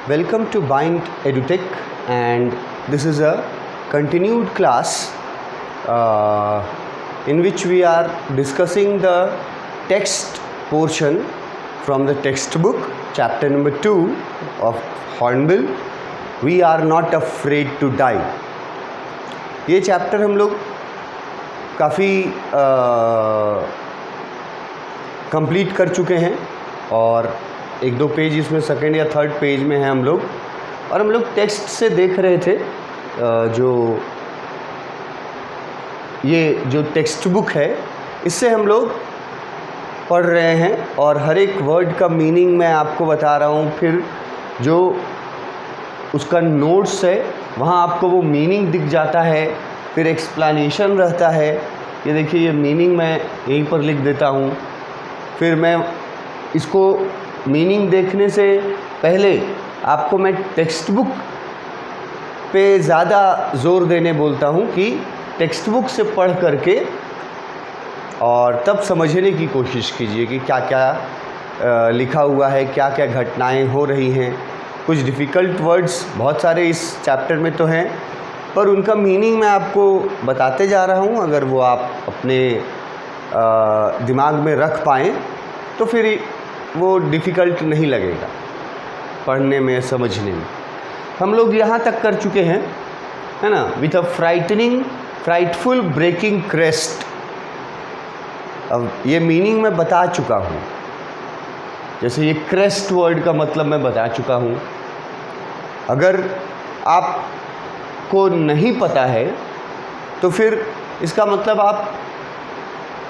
Welcome to Bind EduTech, and this is a continued class in which we are discussing the text portion from the textbook, chapter number 2 of Hornbill, We Are Not Afraid to Die. ये chapter हम लोग काफ़ी complete कर चुके हैं और एक दो पेज इसमें सेकंड या थर्ड पेज में है हम लोग, और हम लोग टेक्स्ट से देख रहे थे जो टेक्स्ट बुक है इससे हम लोग पढ़ रहे हैं और हर एक वर्ड का मीनिंग मैं आपको बता रहा हूँ। फिर जो उसका नोट्स है वहाँ आपको वो मीनिंग दिख जाता है, फिर एक्सप्लेनेशन रहता है। ये देखिए, ये मीनिंग मैं यहीं पर लिख देता हूँ। फिर मैं इसको मीनिंग देखने से पहले आपको मैं टेक्स्ट बुक पे ज़्यादा ज़ोर देने बोलता हूँ कि टेक्स्ट बुक से पढ़ करके और तब समझने की कोशिश कीजिए कि क्या क्या लिखा हुआ है, क्या क्या घटनाएं हो रही हैं। कुछ डिफ़िकल्ट वर्ड्स बहुत सारे इस चैप्टर में तो हैं, पर उनका मीनिंग मैं आपको बताते जा रहा हूँ। अगर वो आप अपने दिमाग में रख पाएँ तो फिर वो डिफ़िकल्ट नहीं लगेगा पढ़ने में, समझने में। हम लोग यहाँ तक कर चुके हैं, है ना। With a frightful breaking crest. अब ये मीनिंग मैं बता चुका हूँ, जैसे ये क्रेस्ट वर्ड का मतलब मैं बता चुका हूँ। अगर आपको नहीं पता है तो फिर इसका मतलब आप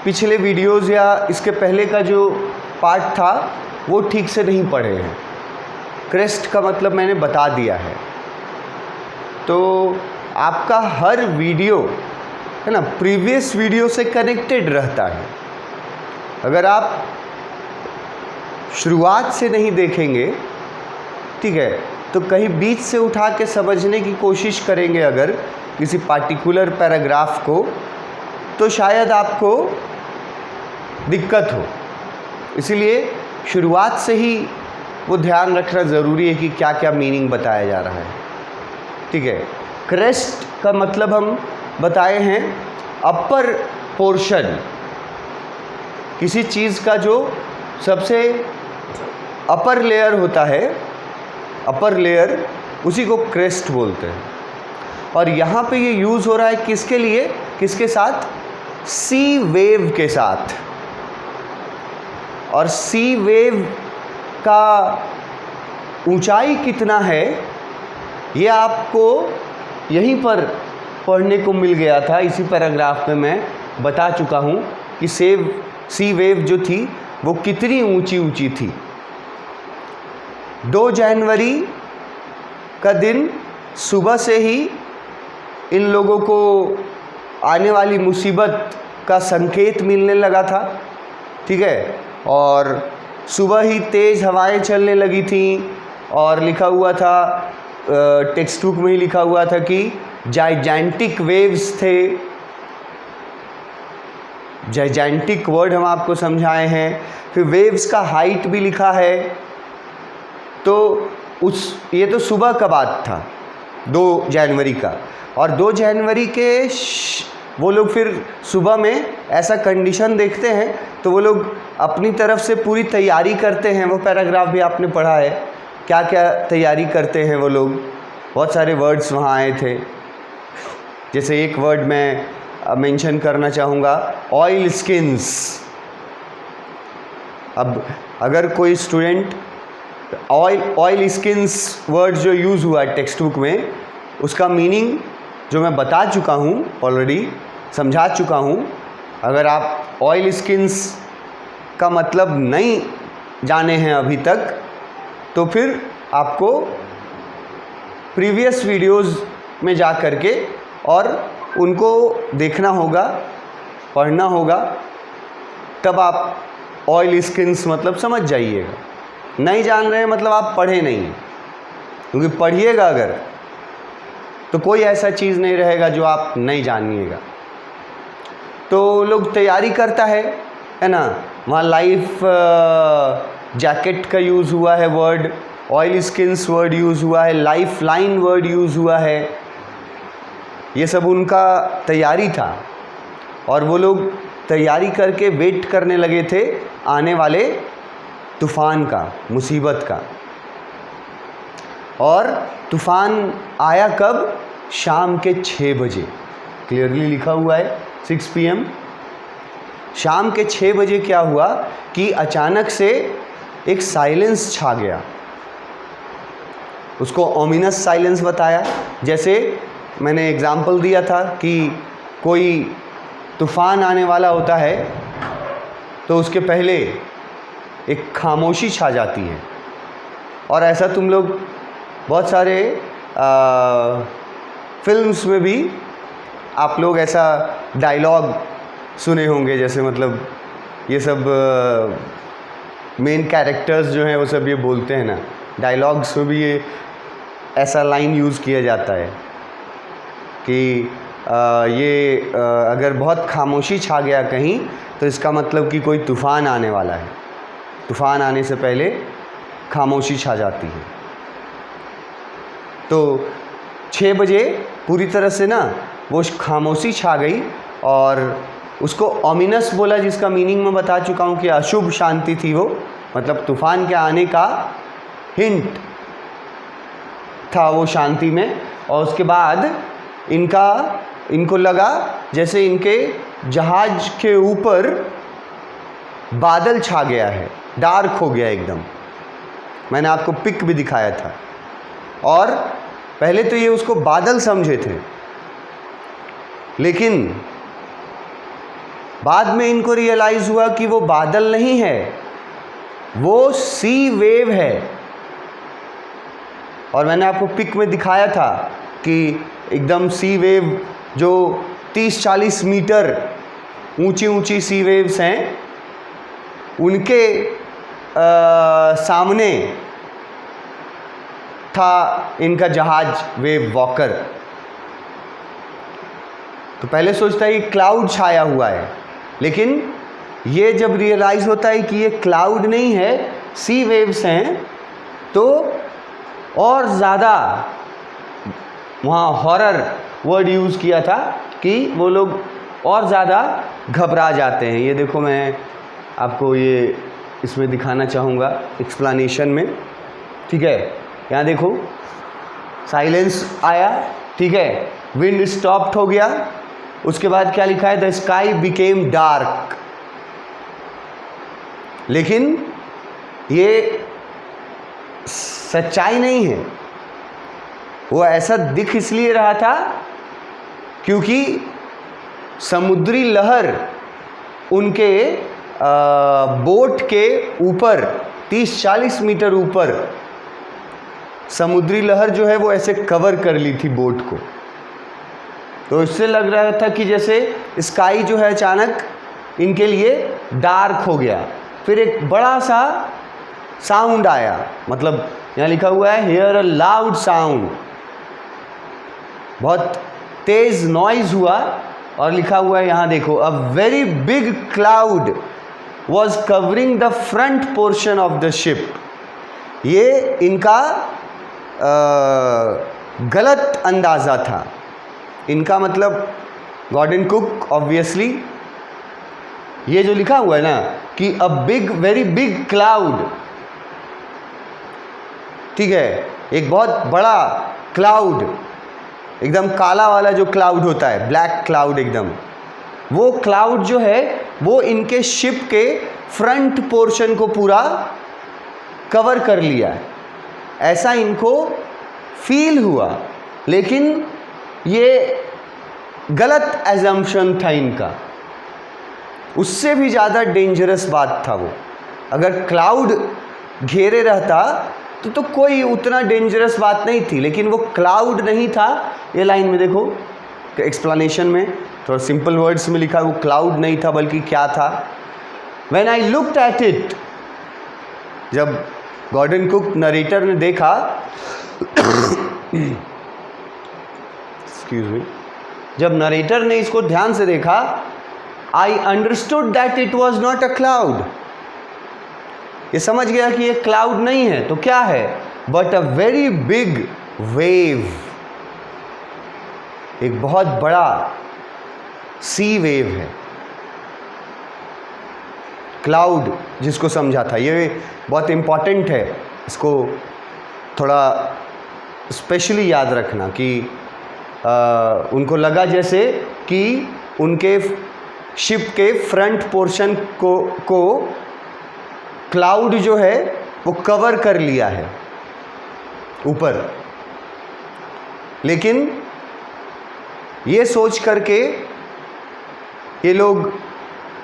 पिछले वीडियोज़ या इसके पहले का जो पार्ट था वो ठीक से नहीं पढ़े हैं। क्रेस्ट का मतलब मैंने बता दिया है, तो आपका हर वीडियो, है ना, प्रीवियस वीडियो से कनेक्टेड रहता है। अगर आप शुरुआत से नहीं देखेंगे, ठीक है, तो कहीं बीच से उठा के समझने की कोशिश करेंगे अगर किसी पार्टिकुलर पैराग्राफ को, तो शायद आपको दिक्कत हो। इसीलिए शुरुआत से ही वो ध्यान रखना ज़रूरी है कि क्या क्या मीनिंग बताया जा रहा है, ठीक है। क्रेस्ट का मतलब हम बताए हैं अपर पोर्शन, किसी चीज़ का जो सबसे अपर लेयर होता है, अपर लेयर, उसी को क्रेस्ट बोलते हैं। और यहाँ पे ये यूज़ हो रहा है किसके लिए, किसके साथ? सी वेव के साथ। और सी वेव का ऊंचाई कितना है ये आपको यहीं पर पढ़ने को मिल गया था। इसी पैराग्राफ में मैं बता चुका हूँ कि सी वेव जो थी वो कितनी ऊंची थी। 2 जनवरी का दिन सुबह से ही इन लोगों को आने वाली मुसीबत का संकेत मिलने लगा था, ठीक है। और सुबह ही तेज़ हवाएं चलने लगी थी और लिखा हुआ था, टेक्स्ट बुक में ही लिखा हुआ था कि जाइजेंटिक वेव्स थे। जाइजेंटिक वर्ड हम आपको समझाए हैं। फिर वेव्स का हाइट भी लिखा है। तो ये तो सुबह का बात था 2 जनवरी का। और 2 जनवरी के वो लोग फिर सुबह में ऐसा कंडीशन देखते हैं तो वो लोग अपनी तरफ से पूरी तैयारी करते हैं। वो पैराग्राफ भी आपने पढ़ा है, क्या क्या तैयारी करते हैं वो लोग। बहुत सारे वर्ड्स वहाँ आए थे, जैसे एक वर्ड मैं मेंशन करना चाहूँगा, ऑयल स्किन्स। अब अगर कोई स्टूडेंट ऑयल स्किन्स वर्ड जो यूज़ हुआ है टेक्स्ट बुक में, उसका मीनिंग जो मैं बता चुका हूँ, ऑलरेडी समझा चुका हूँ। अगर आप ऑयल स्किन्स का मतलब नहीं जाने हैं अभी तक, तो फिर आपको प्रीवियस वीडियोज़ में जा कर के और उनको देखना होगा, पढ़ना होगा, तब आप ऑयल स्किन्स मतलब समझ जाइएगा। नहीं जान रहे हैं मतलब आप पढ़े नहीं हैं, क्योंकि पढ़िएगा अगर तो कोई ऐसा चीज़ नहीं रहेगा जो आप नहीं जानिएगा। तो लोग तैयारी करता है ना। वहाँ लाइफ जैकेट का यूज़ हुआ है word, oil skins word use हुआ है, लाइफ लाइन वर्ड यूज़ हुआ है। ये सब उनका तैयारी था और वो लोग तैयारी करके वेट करने लगे थे आने वाले तूफ़ान का, मुसीबत का। और तूफ़ान आया कब? शाम के 6 बजे, क्लियरली लिखा हुआ है 6 PM। शाम के 6 बजे क्या हुआ कि अचानक से एक साइलेंस छा गया। उसको ओमिनस साइलेंस बताया। जैसे मैंने एग्जाम्पल दिया था कि कोई तूफ़ान आने वाला होता है तो उसके पहले एक खामोशी छा जाती है। और ऐसा तुम लोग बहुत सारे फिल्म्स में भी आप लोग ऐसा डायलॉग सुने होंगे। जैसे मतलब ये सब मेन कैरेक्टर्स जो हैं वो सब ये बोलते हैं ना, डायलॉग्स में भी ये ऐसा लाइन यूज़ किया जाता है कि अगर बहुत खामोशी छा गया कहीं तो इसका मतलब कि कोई तूफ़ान आने वाला है। तूफ़ान आने से पहले खामोशी छा जाती है। तो 6 बजे पूरी तरह से ना वो खामोशी छा गई और उसको ओमिनस बोला, जिसका मीनिंग मैं बता चुका हूँ कि अशुभ शांति थी वो, मतलब तूफ़ान के आने का हिंट था वो शांति में। और उसके बाद इनको लगा जैसे इनके जहाज के ऊपर बादल छा गया है, डार्क हो गया एकदम। मैंने आपको पिक भी दिखाया था। और पहले तो ये उसको बादल समझे थे, लेकिन बाद में इनको रियलाइज़ हुआ कि वो बादल नहीं है, वो सी वेव है। और मैंने आपको पिक में दिखाया था कि एकदम सी वेव जो 30-40 मीटर ऊंची ऊंची सी वेव्स हैं, उनके सामने था इनका जहाज वेव वॉकर। तो पहले सोचता है कि क्लाउड छाया हुआ है, लेकिन ये जब रियलाइज़ होता है कि ये क्लाउड नहीं है, सी वेव्स हैं, तो और ज़्यादा वहाँ हॉरर वर्ड यूज़ किया था कि वो लोग और ज़्यादा घबरा जाते हैं। ये देखो, मैं आपको ये इसमें दिखाना चाहूँगा एक्सप्लेनेशन में, ठीक है। यहाँ देखो, साइलेंस आया, ठीक है, विंड स्टॉप्ड हो गया। उसके बाद क्या लिखा है? The sky became dark. लेकिन ये सच्चाई नहीं है। वो ऐसा दिख इसलिए रहा था क्योंकि समुद्री लहर उनके बोट के ऊपर 30-40 मीटर ऊपर समुद्री लहर जो है वो ऐसे कवर कर ली थी बोट को। तो इससे लग रहा था कि जैसे स्काई जो है अचानक इनके लिए डार्क हो गया। फिर एक बड़ा सा साउंड आया, मतलब यहाँ लिखा हुआ है हियर अ लाउड साउंड, बहुत तेज नॉइज हुआ। और लिखा हुआ है यहाँ देखो, a very big cloud was covering the front portion of the ship. ये इनका गलत अंदाज़ा था। इनका मतलब गॉर्डन कुक ऑब्वियसली, ये जो लिखा हुआ है ना कि a big very big cloud, ठीक है, एक बहुत बड़ा क्लाउड, एकदम काला वाला जो क्लाउड होता है, ब्लैक क्लाउड एकदम, वो क्लाउड जो है वो इनके शिप के फ्रंट पोर्शन को पूरा कवर कर लिया है, ऐसा इनको फील हुआ। लेकिन ये गलत एजम्पशन था इनका। उससे भी ज़्यादा डेंजरस बात था वो। अगर क्लाउड घेरे रहता तो कोई उतना डेंजरस बात नहीं थी, लेकिन वो क्लाउड नहीं था। ये लाइन में देखो, एक्सप्लेनेशन में थोड़ा सिंपल वर्ड्स में लिखा, वो क्लाउड नहीं था बल्कि क्या था? When I looked at it, जब गॉर्डन कुक नरेटर ने देखा एक्सक्यूज मी, जब नरेटर ने इसको ध्यान से देखा, I understood that it was not a cloud. ये समझ गया कि ये क्लाउड नहीं है, तो क्या है? But a very big wave, एक बहुत बड़ा सी वेव है। क्लाउड जिसको समझा था, ये बहुत इम्पॉर्टेंट है, इसको थोड़ा स्पेशली याद रखना कि उनको लगा जैसे कि उनके शिप के फ्रंट पोर्शन को क्लाउड जो है वो कवर कर लिया है ऊपर, लेकिन ये सोच करके ये लोग,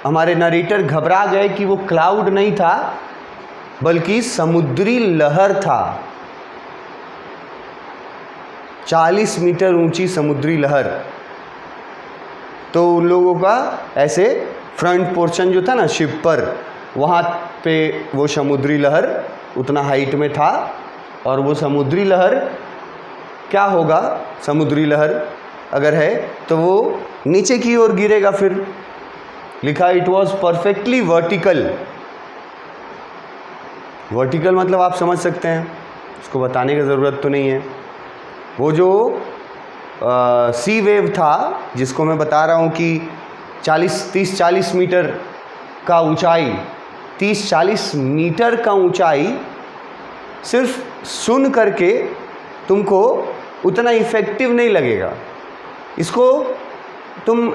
हमारे नरेटर घबरा गए कि वो क्लाउड नहीं था बल्कि समुद्री लहर था। 40 मीटर ऊंची समुद्री लहर। तो उन लोगों का ऐसे फ्रंट पोर्शन जो था ना शिप पर, वहाँ पे वो समुद्री लहर उतना हाइट में था, और वो समुद्री लहर क्या होगा, समुद्री लहर अगर है तो वो नीचे की ओर गिरेगा। फिर लिखा it was perfectly vertical. Vertical मतलब आप समझ सकते हैं, उसको बताने की ज़रूरत तो नहीं है। वो जो सी वेव था जिसको मैं बता रहा हूँ कि 30-40 मीटर का ऊंचाई, 30-40 मीटर का ऊंचाई, सिर्फ सुन करके तुमको उतना इफ़ेक्टिव नहीं लगेगा। इसको तुम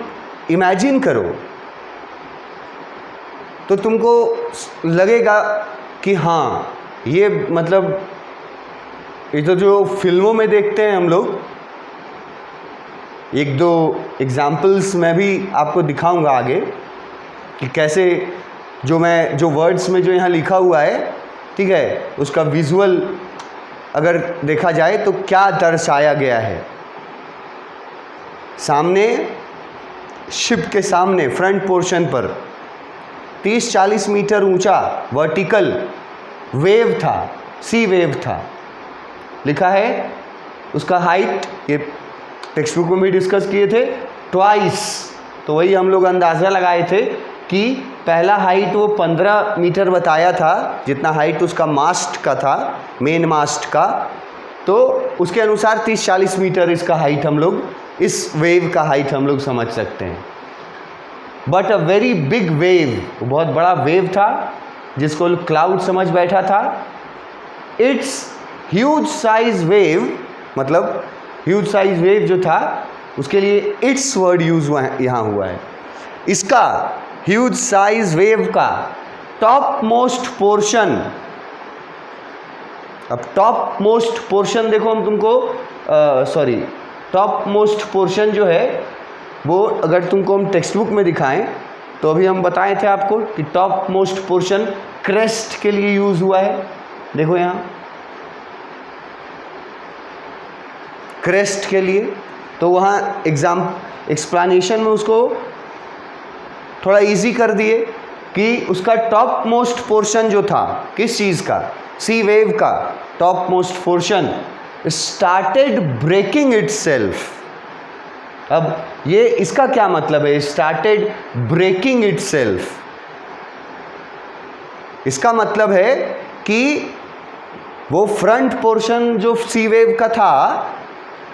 इमेजिन करो तो तुमको लगेगा कि हाँ, ये मतलब ये तो जो फिल्मों में देखते हैं हम लोग, एक दो एग्जाम्पल्स मैं भी आपको दिखाऊंगा आगे कि कैसे जो वर्ड्स में जो यहाँ लिखा हुआ है, ठीक है, उसका विजुअल अगर देखा जाए तो क्या दर्शाया गया है। सामने शिप के सामने फ्रंट पोर्शन पर 30-40 मीटर ऊंचा वर्टिकल वेव था, सी वेव था। लिखा है उसका हाइट, ये टेक्स्ट बुक में भी डिस्कस किए थे, ट्वाइस। तो वही हम लोग अंदाज़ा लगाए थे कि पहला हाइट वो 15 मीटर बताया था, जितना हाइट उसका मास्ट का था, मेन मास्ट का। तो उसके अनुसार 30-40 मीटर इसका हाइट हम लोग, इस वेव का हाइट हम लोग समझ सकते हैं। But a very big wave, बहुत बड़ा वेव था जिसको क्लाउड समझ बैठा था। इट्स ह्यूज साइज वेव, मतलब ह्यूज साइज वेव जो था उसके लिए इट्स वर्ड यूज यहाँ हुआ है। इसका ह्यूज साइज वेव का टॉप मोस्ट पोर्शन, अब टॉप मोस्ट पोर्शन देखो, हम तुमको टॉप मोस्ट पोर्शन जो है वो अगर तुमको हम टेक्स्ट बुक में दिखाएं तो अभी हम बताए थे आपको कि टॉप मोस्ट पोर्शन क्रेस्ट के लिए यूज हुआ है। देखो यहाँ क्रेस्ट के लिए, तो वहाँ एक्सप्लेनेशन में उसको थोड़ा इजी कर दिए कि उसका टॉप मोस्ट पोर्शन जो था, किस चीज़ का, सी वेव का topmost portion started breaking itself. अब ये इसका क्या मतलब है, स्टार्टेड ब्रेकिंग इटसेल्फ? इसका मतलब है कि वो फ्रंट पोर्शन जो सी वेव का था,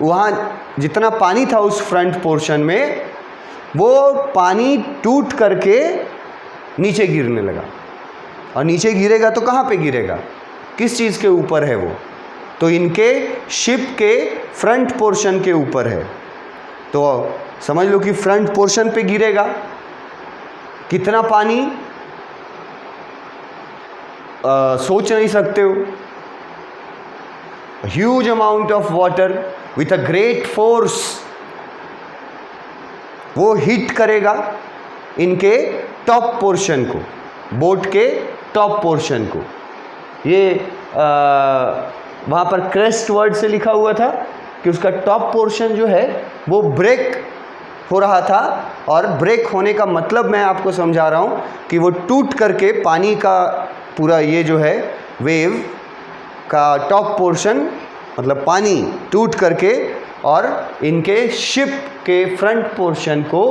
वहाँ जितना पानी था उस फ्रंट पोर्शन में, वो पानी टूट करके नीचे गिरने लगा। और नीचे गिरेगा तो कहाँ पे गिरेगा, किस चीज़ के ऊपर है वो? तो इनके शिप के फ्रंट पोर्शन के ऊपर है। तो समझ लो कि फ्रंट पोर्शन पे गिरेगा। कितना पानी सोच नहीं सकते हो। Huge amount of water with a great force वो हिट करेगा इनके टॉप पोर्शन को, बोट के टॉप पोर्शन को। ये वहाँ पर क्रेस्ट वर्ड से लिखा हुआ था कि उसका टॉप पोर्शन जो है वो ब्रेक हो रहा था। और ब्रेक होने का मतलब मैं आपको समझा रहा हूँ कि वो टूट करके पानी का पूरा ये जो है वेव का टॉप पोर्शन, मतलब पानी टूट करके और इनके शिप के फ्रंट पोर्शन को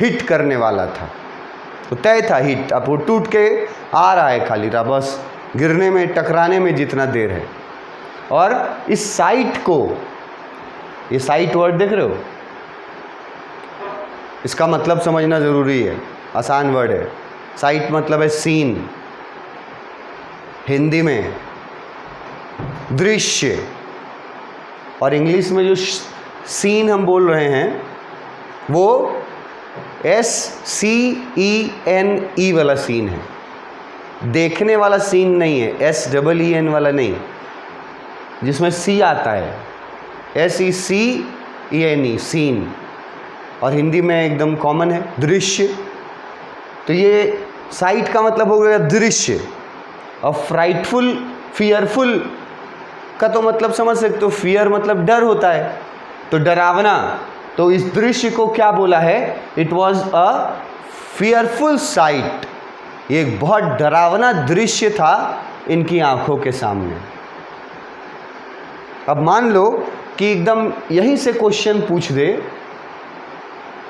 हिट करने वाला था। तो तय था हिट, अब वो टूट के आ रहा है खाली रहा, बस गिरने में टकराने में जितना देर है। और इस साइट को, ये साइट वर्ड देख रहे हो, इसका मतलब समझना ज़रूरी है, आसान वर्ड है। साइट मतलब है सीन, हिंदी में दृश्य, और इंग्लिश में जो सीन हम बोल रहे हैं वो SCENE वाला सीन है, देखने वाला सीन नहीं है, SEEN वाला नहीं, जिसमें C आता है, SECENE सीन, और हिंदी में एकदम कॉमन है दृश्य। तो ये साइट का मतलब हो गया दृश्य, और फ्राइटफुल, फियरफुल का तो मतलब समझ सकते हो, फियर मतलब डर होता है, तो डरावना। तो इस दृश्य को क्या बोला है, it was a fearful site, ये एक बहुत डरावना दृश्य था इनकी आंखों के सामने। अब मान लो कि एकदम यहीं से क्वेश्चन पूछ दे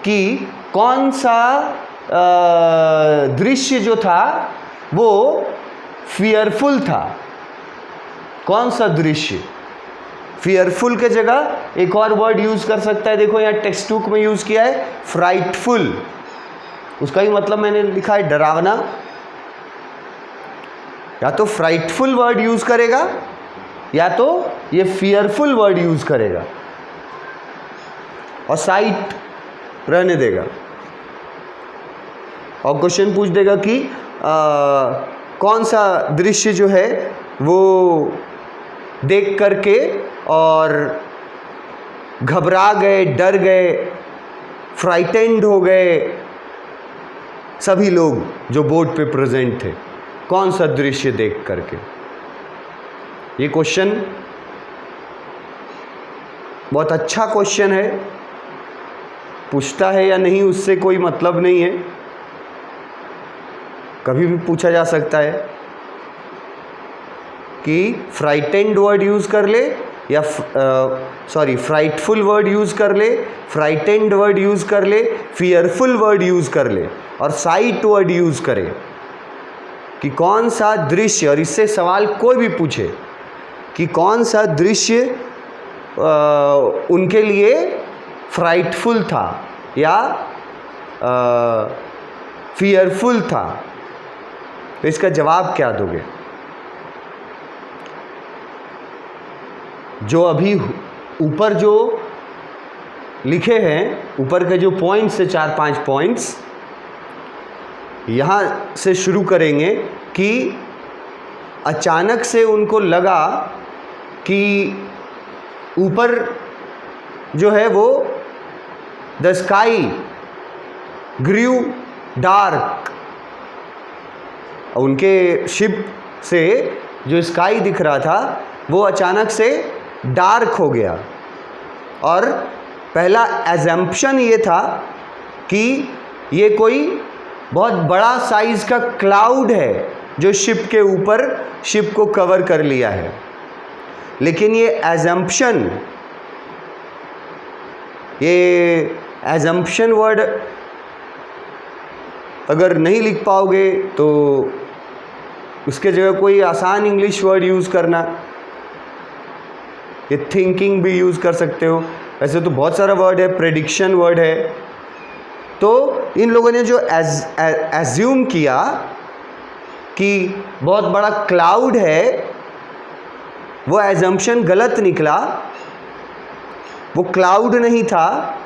कि कौन सा दृश्य जो था वो फियरफुल था, कौन सा दृश्य। फियरफुल के जगह एक और वर्ड यूज़ कर सकता है, देखो यहाँ टेक्स्ट बुक में यूज़ किया है फ्राइटफुल, उसका ही मतलब मैंने लिखा है डरावना। या तो फ्राइटफुल वर्ड यूज़ करेगा या तो ये फियरफुल वर्ड यूज़ करेगा, और साइट रहने देगा, और क्वेश्चन पूछ देगा कि कौन सा दृश्य जो है वो देख करके और घबरा गए, डर गए, फ्राइटेंड हो गए सभी लोग जो बोर्ड पे प्रेजेंट थे, कौन सा दृश्य देख करके। ये क्वेश्चन बहुत अच्छा क्वेश्चन है, पूछता है या नहीं उससे कोई मतलब नहीं है, कभी भी पूछा जा सकता है कि फ्राइटेंड वर्ड यूज़ कर ले या फ्राइटफुल वर्ड यूज़ कर ले, फ्राइटेंड वर्ड यूज़ कर ले, फियरफुल वर्ड यूज़ कर ले, और साइट वर्ड यूज़ करे कि कौन सा दृश्य। और इससे सवाल कोई भी पूछे कि कौन सा दृश्य उनके लिए फ्राइटफुल था या फियरफुल था, तो इसका जवाब क्या दोगे। जो अभी ऊपर जो लिखे हैं, ऊपर के जो पॉइंट्स है 4-5 पॉइंट्स, यहाँ से शुरू करेंगे कि अचानक से उनको लगा कि ऊपर जो है वो द स्काई ग्रू डार्क, उनके शिप से जो स्काई दिख रहा था वो अचानक से डार्क हो गया, और पहला एजम्पशन ये था कि ये कोई बहुत बड़ा साइज़ का क्लाउड है जो शिप के ऊपर शिप को कवर कर लिया है। लेकिन ये एजम्पशन वर्ड अगर नहीं लिख पाओगे तो उसके जगह कोई आसान इंग्लिश वर्ड यूज़ करना, ये थिंकिंग भी यूज़ कर सकते हो, वैसे तो बहुत सारा वर्ड है, प्रेडिक्शन वर्ड है। तो इन लोगों ने जो एज्यूम किया कि बहुत बड़ा क्लाउड है, वो एजम्पशन गलत निकला, वो क्लाउड नहीं था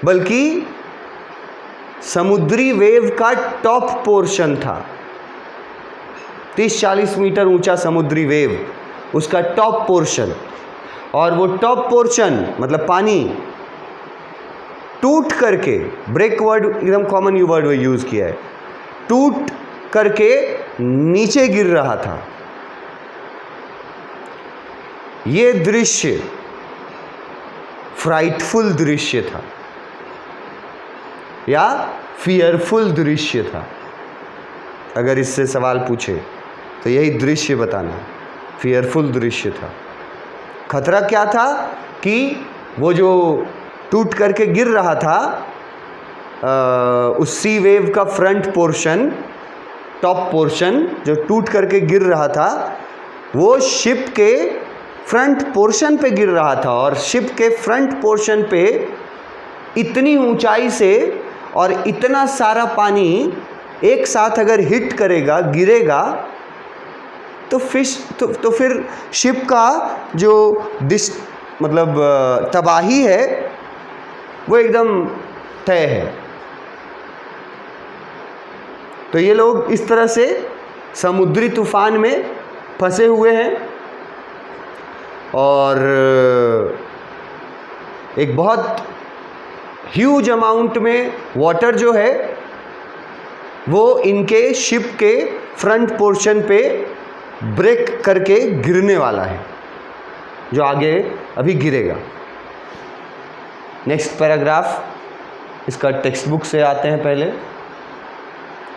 बल्कि समुद्री वेव का टॉप पोर्शन था। 30-40 मीटर ऊंचा समुद्री वेव, उसका टॉप पोर्शन, और वो टॉप पोर्शन मतलब पानी टूट करके, ब्रेक वर्ड एकदम कॉमन यू वर्ड यूज़ किया है, टूट करके नीचे गिर रहा था। ये दृश्य फ्राइटफुल दृश्य था या फियरफुल दृश्य था। अगर इससे सवाल पूछे तो यही दृश्य बताना, फियरफुल दृश्य था। खतरा क्या था कि वो जो टूट करके गिर रहा था, उस सी वेव का फ्रंट पोर्शन टॉप पोर्शन जो टूट करके गिर रहा था वो शिप के फ्रंट पोर्शन पे गिर रहा था, और शिप के फ्रंट पोर्शन पे इतनी ऊंचाई से और इतना सारा पानी एक साथ अगर हिट करेगा, गिरेगा, तो फिर शिप का जो मतलब तबाही है वो एकदम तय है। तो ये लोग इस तरह से समुद्री तूफान में फंसे हुए हैं, और एक बहुत ह्यूज अमाउंट में वाटर जो है वो इनके शिप के फ्रंट पोर्शन पे ब्रेक करके गिरने वाला है, जो आगे अभी गिरेगा। नेक्स्ट पैराग्राफ, इसका टेक्स्ट बुक से आते हैं पहले।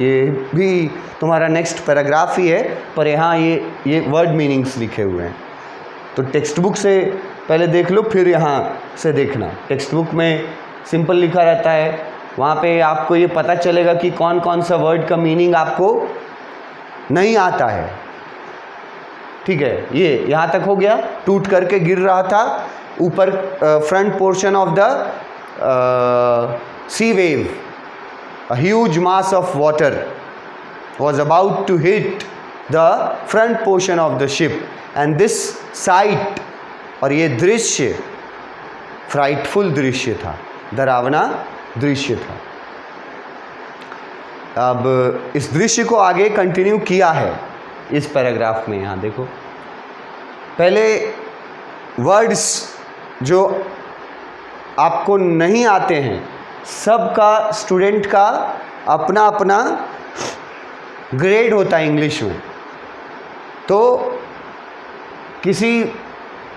ये भी तुम्हारा नेक्स्ट पैराग्राफ ही है, पर यहाँ ये वर्ड मीनिंग्स लिखे हुए हैं, तो टेक्स्ट बुक से पहले देख लो, फिर यहाँ से देखना। टेक्स्ट बुक में सिंपल लिखा रहता है, वहाँ पे आपको ये पता चलेगा कि कौन कौन सा वर्ड का मीनिंग आपको नहीं आता है। ठीक है, ये यहाँ तक हो गया। टूट करके गिर रहा था ऊपर, front portion of the sea wave, a huge mass of water was about to hit the front portion of the ship, and this sight, और ये दृश्य फ्राइटफुल दृश्य था, डरावना दृश्य था। अब इस दृश्य को आगे कंटिन्यू किया है इस पैराग्राफ में। यहाँ देखो, पहले वर्ड्स जो आपको नहीं आते हैं, सबका स्टूडेंट का अपना अपना ग्रेड होता है इंग्लिश में, तो किसी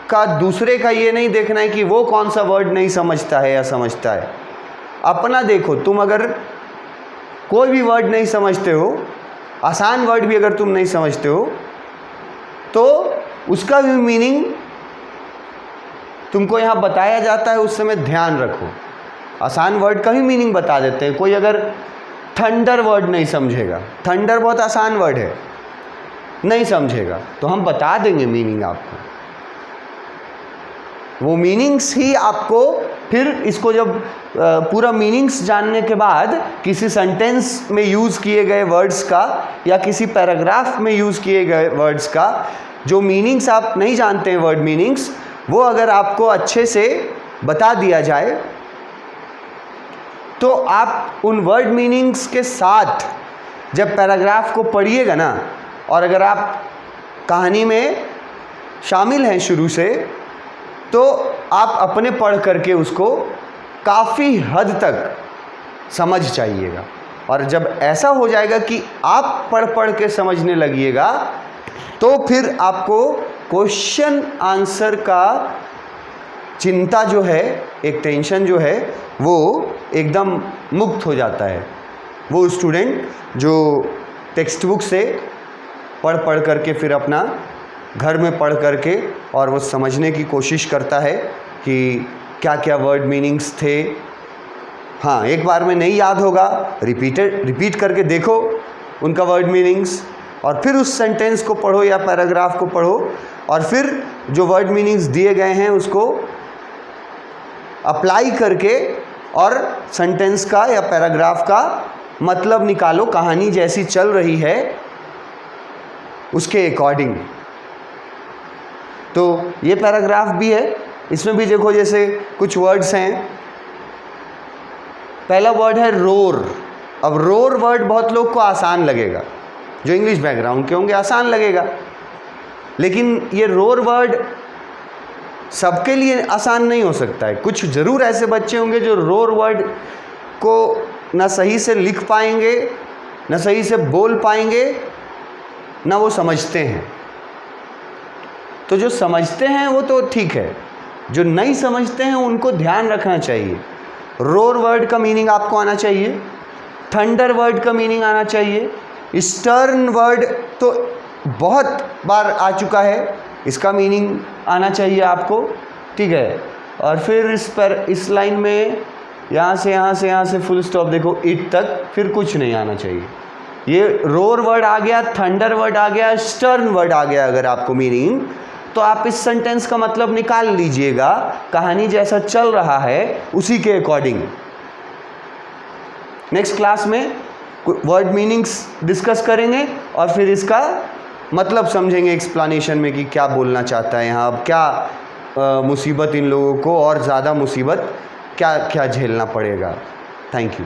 का दूसरे का ये नहीं देखना है कि वो कौन सा वर्ड नहीं समझता है या समझता है। अपना देखो, तुम अगर कोई भी वर्ड नहीं समझते हो, आसान वर्ड भी अगर तुम नहीं समझते हो, तो उसका भी मीनिंग तुमको यहाँ बताया जाता है, उस समय ध्यान रखो। आसान वर्ड का भी मीनिंग बता देते हैं। कोई अगर थंडर वर्ड नहीं समझेगा, थंडर बहुत आसान वर्ड है, नहीं समझेगा, तो हम बता देंगे मीनिंग आपको। वो मीनिंग्स ही आपको फिर इसको जब पूरा मीनिंग्स जानने के बाद किसी सेंटेंस में यूज़ किए गए वर्ड्स का या किसी पैराग्राफ में यूज़ किए गए वर्ड्स का जो मीनिंग्स आप नहीं जानते हैं, वर्ड मीनिंग्स, वो अगर आपको अच्छे से बता दिया जाए तो आप उन वर्ड मीनिंग्स के साथ जब पैराग्राफ को पढ़िएगा ना, और अगर आप कहानी में शामिल हैं शुरू से, तो आप अपने पढ़ करके उसको काफ़ी हद तक समझ जाइएगा। और जब ऐसा हो जाएगा कि आप पढ़ के समझने लगिएगा, तो फिर आपको क्वेश्चन आंसर का चिंता जो है, एक टेंशन जो है, वो एकदम मुक्त हो जाता है। वो स्टूडेंट जो टेक्स्ट बुक से पढ़ करके फिर अपना घर में पढ़ करके और वो समझने की कोशिश करता है कि क्या क्या वर्ड मीनिंग्स थे। हाँ, एक बार में नहीं याद होगा, रिपीट करके देखो उनका वर्ड मीनिंग्स, और फिर उस सेंटेंस को पढ़ो या पैराग्राफ को पढ़ो, और फिर जो वर्ड मीनिंग्स दिए गए हैं उसको अप्लाई करके और सेंटेंस का या पैराग्राफ का मतलब निकालो, कहानी जैसी चल रही है उसके अकॉर्डिंग। तो ये पैराग्राफ भी है, इसमें भी देखो जैसे कुछ वर्ड्स हैं। पहला वर्ड है रोर। अब रोर वर्ड बहुत लोग को आसान लगेगा, जो इंग्लिश बैकग्राउंड के होंगे आसान लगेगा, लेकिन ये रोर वर्ड सबके लिए आसान नहीं हो सकता है। कुछ ज़रूर ऐसे बच्चे होंगे जो रोर वर्ड को ना सही से लिख पाएंगे, ना सही से बोल पाएंगे, ना वो समझते हैं। तो जो समझते हैं वो तो ठीक है, जो नहीं समझते हैं उनको ध्यान रखना चाहिए। रोर वर्ड का मीनिंग आपको आना चाहिए, थंडर वर्ड का मीनिंग आना चाहिए, स्टर्न वर्ड तो बहुत बार आ चुका है, इसका मीनिंग आना चाहिए आपको, ठीक है। और फिर इस लाइन में यहाँ से फुल स्टॉप देखो, इट तक, फिर कुछ नहीं आना चाहिए। ये रोर वर्ड आ गया, थंडर वर्ड आ गया, स्टर्न वर्ड आ गया अगर आपको मीनिंग, तो आप इस सेंटेंस का मतलब निकाल लीजिएगा, कहानी जैसा चल रहा है उसी के अकॉर्डिंग। नेक्स्ट क्लास में वर्ड मीनिंग्स डिस्कस करेंगे और फिर इसका मतलब समझेंगे एक्सप्लेनेशन में कि क्या बोलना चाहता है यहाँ, अब क्या मुसीबत इन लोगों को और ज़्यादा मुसीबत क्या क्या झेलना पड़ेगा। Thank you.